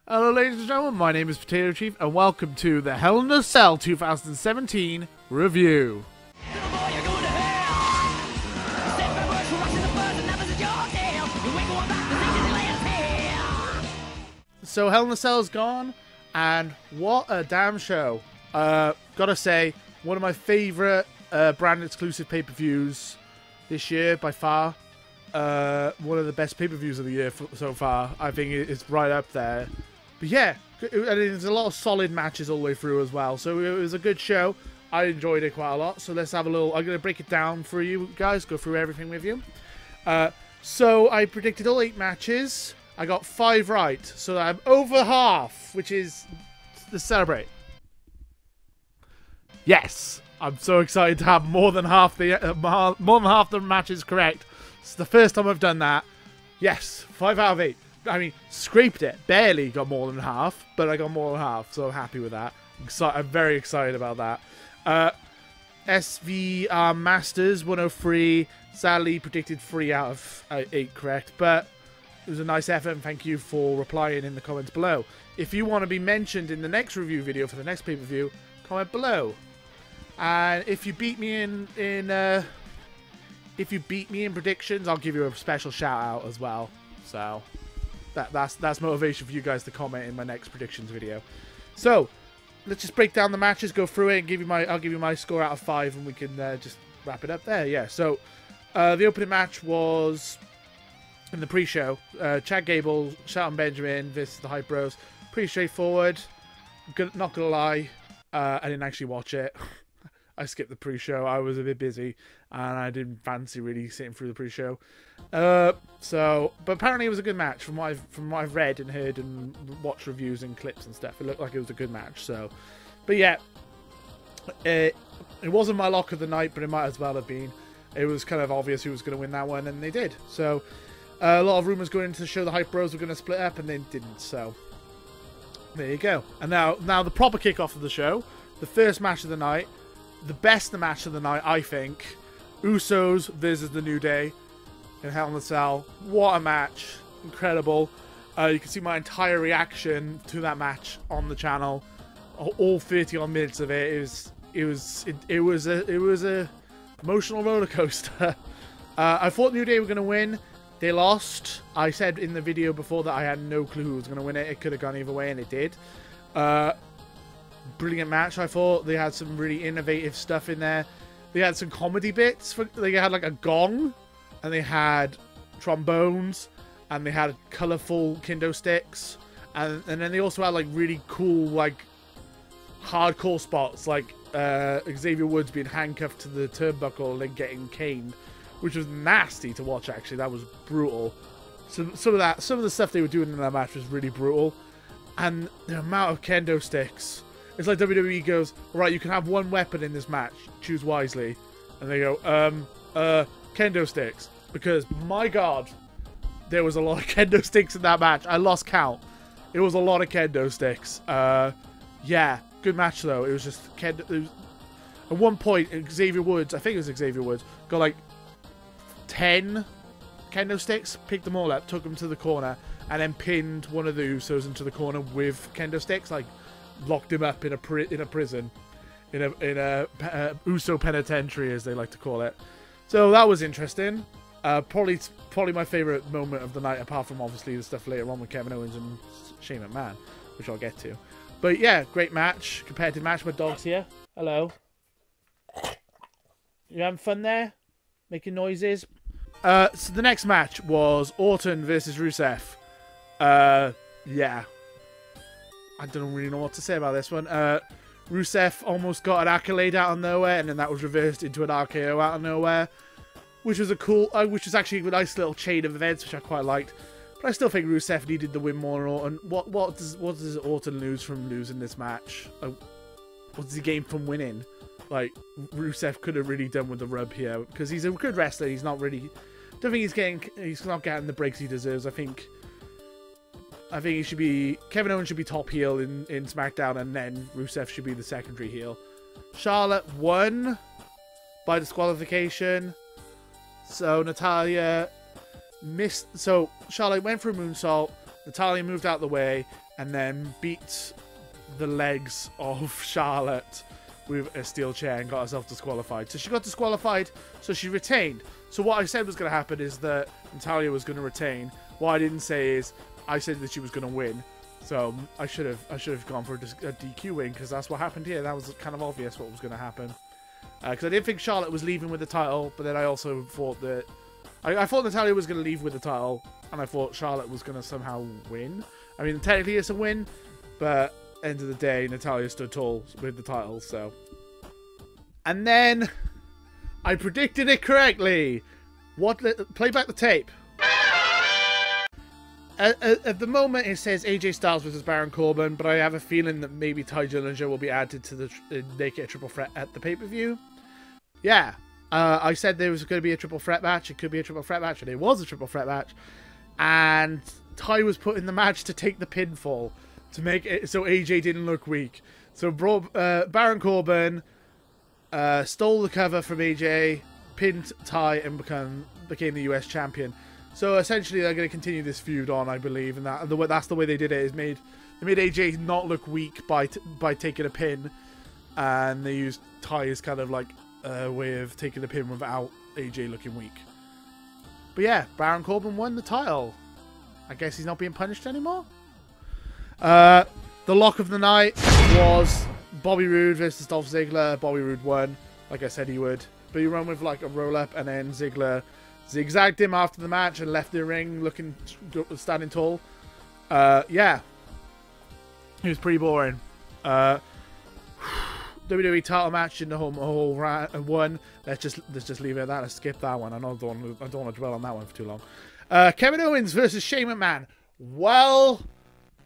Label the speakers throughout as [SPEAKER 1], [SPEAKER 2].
[SPEAKER 1] Hello ladies and gentlemen, my name is Potato Chief and welcome to the Hell in a Cell 2017 review. So Hell in a Cell is gone, and what a damn show. Gotta say, one of my favourite brand exclusive pay-per-views this year by far. One of the best pay-per-views of the year so far. I think it's right up there. But yeah, there's a lot of solid matches all the way through as well. So it was a good show. I enjoyed it quite a lot. So let's have a little... I'm going to break it down for you guys. Go through everything with you. So I predicted all 8 matches. I got 5 right. So I'm over half, which is... Let's celebrate. Yes! I'm so excited to have more than half the matches correct. It's the first time I've done that. Yes, 5 out of 8. I mean, scraped it. Barely got more than half, but I got more than half, so I'm happy with that. I'm very excited about that. SV Masters 103. Sadly, predicted 3 out of 8 correct, but it was a nice effort, and thank you for replying in the comments below. If you want to be mentioned in the next review video for the next pay-per-view, comment below. And if you beat me in predictions, I'll give you a special shout out as well. So that's motivation for you guys to comment in my next predictions video. So let's just break down the matches, go through it, and I'll give you my score out of 5, and we can just wrap it up there. Yeah. So the opening match was in the pre-show. Chad Gable, Shelton Benjamin versus the Hype Bros. Pretty straightforward. Not gonna lie, I didn't actually watch it. I skipped the pre-show. I was a bit busy, and I didn't fancy really sitting through the pre-show. But apparently it was a good match from what I've read and heard and watched reviews and clips and stuff. It looked like it was a good match. So, but yeah, it wasn't my lock of the night, but it might as well have been. It was kind of obvious who was going to win that one, and they did. So, a lot of rumors going into the show the Hype Bros were going to split up, and they didn't. So, there you go. And now the proper kickoff of the show, the first match of the night. The best match of the night, I think. Usos versus the New Day in Hell in a Cell. What a match. Incredible. You can see my entire reaction to that match on the channel. All 30-odd minutes of it. It was a emotional roller coaster. I thought New Day were going to win. They lost. I said in the video before that I had no clue who was going to win it. It could have gone either way, and it did. Brilliant match, I thought. They had some really innovative stuff in there. They had some comedy bits. They had like a gong, and they had trombones, and they had colourful kendo sticks, and then they also had like really cool like hardcore spots, like Xavier Woods being handcuffed to the turnbuckle and getting caned, which was nasty to watch. Actually, that was brutal. Some of the stuff they were doing in that match was really brutal, and the amount of kendo sticks. It's like WWE goes, alright, you can have one weapon in this match, choose wisely. And they go, kendo sticks. Because, my god, there was a lot of kendo sticks in that match. I lost count. It was a lot of kendo sticks. Yeah, good match though. It was just kendo. At one point, Xavier Woods, I think it was Xavier Woods, got like 10 kendo sticks, picked them all up, took them to the corner, and then pinned one of the Usos into the corner with kendo sticks, like, locked him up in a prison, in a Uso penitentiary, as they like to call it. So that was interesting. Probably my favorite moment of the night, apart from obviously the stuff later on with Kevin Owens and Shane McMahon, which I'll get to. But yeah, great match, competitive match. My dog's here. Hello. You having fun there? Making noises. So the next match was Orton versus Rusev. Yeah. I don't really know what to say about this one. Rusev almost got an accolade out of nowhere, and then that was reversed into an RKO out of nowhere, which was which was actually a nice little chain of events, which I quite liked. But I still think Rusev needed the win more than Orton. What does Orton lose from losing this match? What does he gain from winning? Like, Rusev could have really done with the rub here, because he's a good wrestler. He's not really. Don't think he's not getting the breaks he deserves. I think he should be... Kevin Owens should be top heel in SmackDown, and then Rusev should be the secondary heel. Charlotte won by disqualification. So Natalya missed... So Charlotte went for a moonsault. Natalya moved out the way. and then beat the legs of Charlotte with a steel chair and got herself disqualified. So she got disqualified, so she retained. So what I said was going to happen is that Natalya was going to retain. What I didn't say is I said that she was going to win. So I should have gone for a DQ win, because that's what happened here. That was kind of obvious what was going to happen. Because I didn't think Charlotte was leaving with the title, but then I also thought that I thought Natalya was going to leave with the title, and I thought Charlotte was going to somehow win. I mean, technically it's a win, but end of the day, Natalya stood tall with the title. So, and then I predicted it correctly. Play back the tape. At the moment, it says AJ Styles versus Baron Corbin, but I have a feeling that maybe Ty Dillinger will be added to make it a triple threat at the pay-per-view. Yeah, I said there was going to be a triple threat match. It could be a triple threat match, and it was a triple threat match. And Ty was put in the match to take the pinfall, to make it so AJ didn't look weak. So Baron Corbin stole the cover from AJ, pinned Ty, and became the US champion. So essentially, they're going to continue this feud on, I believe, and that's the way they did it. They made AJ not look weak by taking a pin, and they used Ty as kind of like a way of taking the pin without AJ looking weak. But yeah, Baron Corbin won the title. I guess he's not being punished anymore. The lock of the night was Bobby Roode versus Dolph Ziggler. Bobby Roode won, like I said he would, but he ran with like a roll up, and then Ziggler zigzagged him after the match and left the ring standing tall. Yeah, it was pretty boring. WWE title match in the whole one. Let's just leave it at that. Let's skip that one. I don't want to dwell on that one for too long. Kevin Owens versus Shane McMahon. Well,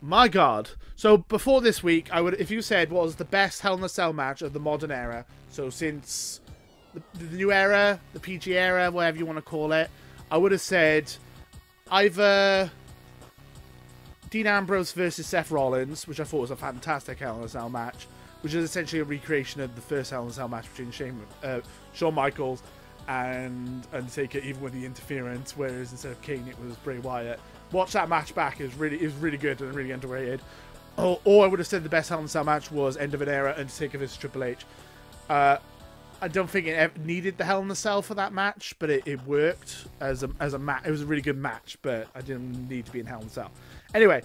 [SPEAKER 1] my God. So before this week, if you said what was the best Hell in a Cell match of the modern era, so since the new era, the PG era, whatever you want to call it, I would have said either Dean Ambrose versus Seth Rollins, which I thought was a fantastic Hell in a Cell match, which is essentially a recreation of the first Hell in a Cell match between Shawn Michaels and Undertaker, even with the interference, whereas instead of Kane it was Bray Wyatt. Watch that match back, it was really good and really underrated. Or I would have said the best Hell in a Cell match was End of an Era, Undertaker versus Triple H. I don't think it ever needed the Hell in a Cell for that match, but it worked as a match. It was a really good match, but I didn't need to be in Hell in a Cell. Anyway,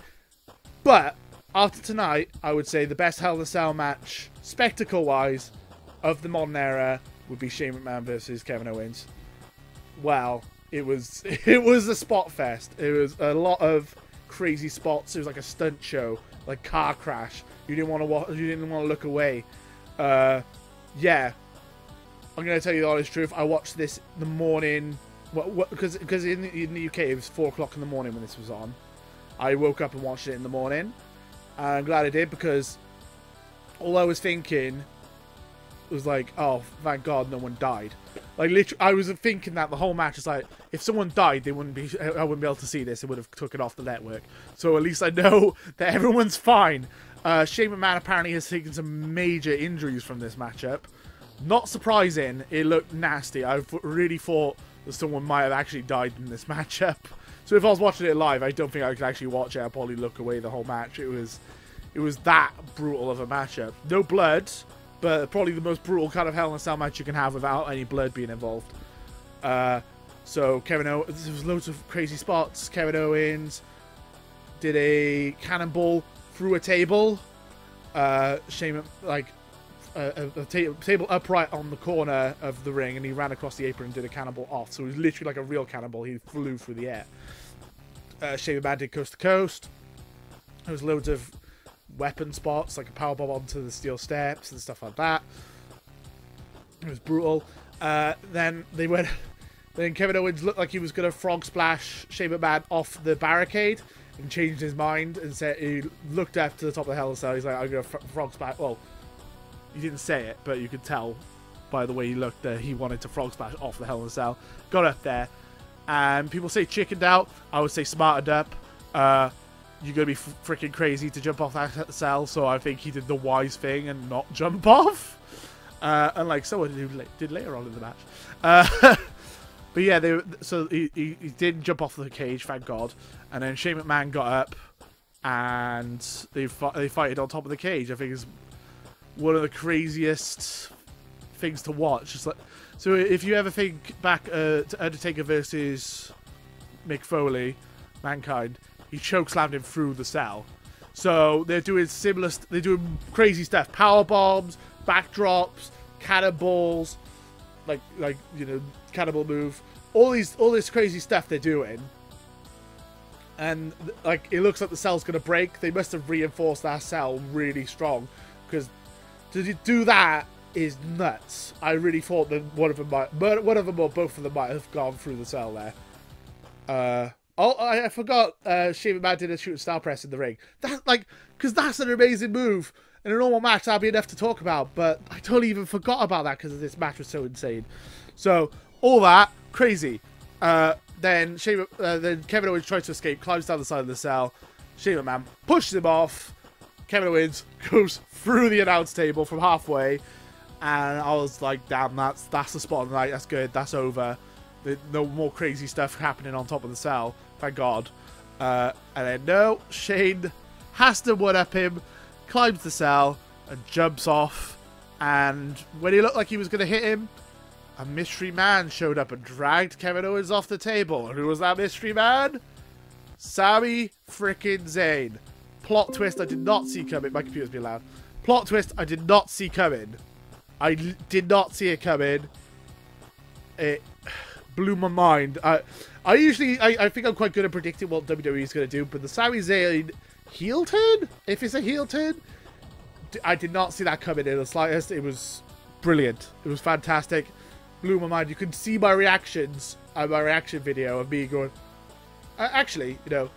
[SPEAKER 1] but after tonight, I would say the best Hell in a Cell match, spectacle-wise, of the modern era would be Shane McMahon versus Kevin Owens. Well, it was a spot fest. It was a lot of crazy spots. It was like a stunt show, like car crash. You didn't want to watch. You didn't want to look away. Yeah. I'm going to tell you the honest truth. I watched this in the morning, because in the UK it was 4 o'clock in the morning when this was on. I woke up and watched it in the morning. And I'm glad I did, because all I was thinking was like, oh, thank God no one died. Like, literally, I was thinking that the whole match is like, if someone died, I wouldn't be able to see this. It would have took it off the network. So at least I know that everyone's fine. Shane McMahon apparently has taken some major injuries from this matchup. Not surprising, it looked nasty. I really thought that someone might have actually died in this matchup. So if I was watching it live, I don't think I could actually watch it. I'd probably look away the whole match. It was that brutal of a matchup. No blood, but probably the most brutal kind of Hell in a Cell match you can have without any blood being involved. So Kevin Owens, there was loads of crazy spots. Kevin Owens did a cannonball through a table. Shane, like, a table upright on the corner of the ring, and he ran across the apron and did a cannonball off. So it was literally like a real cannonball. He flew through the air. Shane McMahon did coast to coast. There was loads of weapon spots, like a powerbomb onto the steel steps and stuff like that. It was brutal. Then Kevin Owens looked like he was going to frog splash Shane McMahon off the barricade, and changed his mind and said, he looked up to the top of the Hell in a Cell. He's like, I'm going to frog splash. Well, he didn't say it, but you could tell by the way he looked that he wanted to frog splash off the Hell in a Cell. Got up there, and people say chickened out. I would say smartened up. You're going to be freaking crazy to jump off that cell, so I think he did the wise thing and not jump off. Unlike someone did later on in the match. But yeah, so he didn't jump off the cage, thank God. And then Shane McMahon got up, and they fight it on top of the cage. I think is one of the craziest things to watch. Just like, so if you ever think back to Undertaker versus Mick Foley, Mankind, he chokeslammed him through the cell. So they're doing similar. They're doing crazy stuff: power bombs, backdrops, cannonballs, like you know, cannonball move. All this crazy stuff they're doing. And like it looks like the cell's gonna break. They must have reinforced that cell really strong, because to do that is nuts. I really thought that one of them or both of them might have gone through the cell there. Oh, I forgot. Shane McMahon did a shooting star press in the ring. That because that's an amazing move. In a normal match, that'd be enough to talk about. But I totally even forgot about that because this match was so insane. So all that crazy. Then Kevin Owens tries to escape, climbs down the side of the cell. Shane McMahon pushes him off. Kevin Owens goes through the announce table from halfway, and I was like, "Damn, that's the spot of the night. That's good. That's over. No more crazy stuff happening on top of the cell. Thank God." And then no, Shane has to one-up him, climbs the cell, and jumps off. And when he looked like he was going to hit him, a mystery man showed up and dragged Kevin Owens off the table. And who was that mystery man? Sami frickin' Zayn. Plot twist I did not see coming. My computer's being loud. Plot twist I did not see coming. I did not see it coming. It blew my mind. I think I'm quite good at predicting what WWE is going to do, but the Sami Zayn heel turn, if it's a heel turn, I did not see that coming in the slightest. It was brilliant. It was fantastic. Blew my mind. You can see my reactions, my reaction video of me going, actually, you know,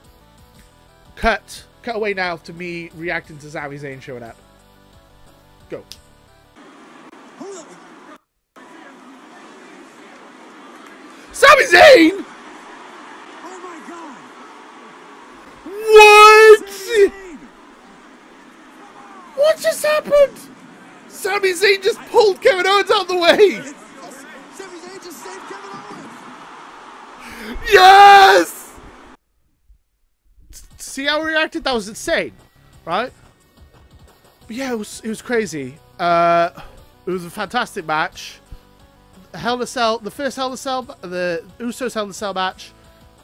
[SPEAKER 1] cut away now to me reacting to Sami Zayn showing up. Go. Sami Zayn!
[SPEAKER 2] Oh my God!
[SPEAKER 1] What? What just happened? Sami Zayn just pulled Kevin Owens out of the way!
[SPEAKER 2] Sami Zayn just saved Kevin Owens!
[SPEAKER 1] Yes! See how we reacted? That was insane, right? But yeah, it was crazy. It was a fantastic match. Hell in a Cell, the first Hell in a Cell, the Usos Hell in a Cell match,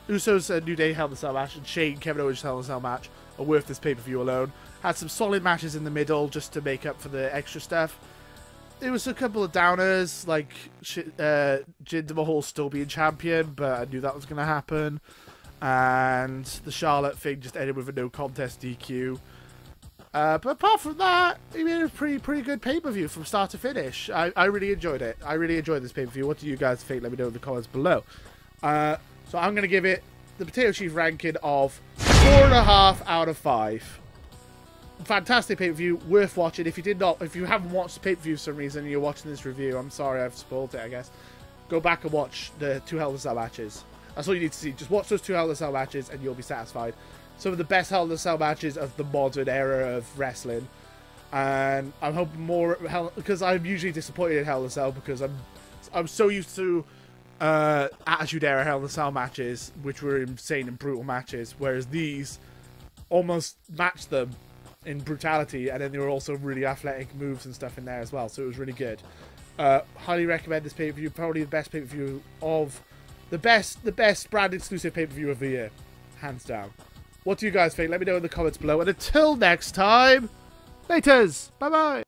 [SPEAKER 1] Usos New Day Hell in a Cell match, and Shane Kevin Owens Hell in a Cell match are worth this pay-per-view alone. Had some solid matches in the middle just to make up for the extra stuff. There was a couple of downers, like Jinder Mahal still being champion, but I knew that was going to happen. And the Charlotte thing just ended with a no contest DQ. But apart from that, it was a pretty good pay-per-view from start to finish. I really enjoyed it. I really enjoyed this pay-per-view. What do you guys think? Let me know in the comments below. So I'm going to give it the Potato Chief ranking of 4.5 out of 5. Fantastic pay-per-view, worth watching. If you haven't watched the pay-per-view for some reason and you're watching this review, I'm sorry I've spoiled it, I guess. Go back and watch the 2 Hell in a Cell matches. That's all you need to see. Just watch those 2 Hell in a Cell matches and you'll be satisfied. Some of the best Hell in a Cell matches of the modern era of wrestling. And I'm hoping more because I'm usually disappointed in Hell in a Cell because I'm so used to Attitude Era Hell in a Cell matches, which were insane and brutal matches, whereas these almost matched them in brutality, and then there were also really athletic moves and stuff in there as well, so it was really good. Highly recommend this pay-per-view. Probably the best pay-per-view of the best brand exclusive pay-per-view of the year, hands down. What do you guys think? Let me know in the comments below, and until next time, laters, bye bye.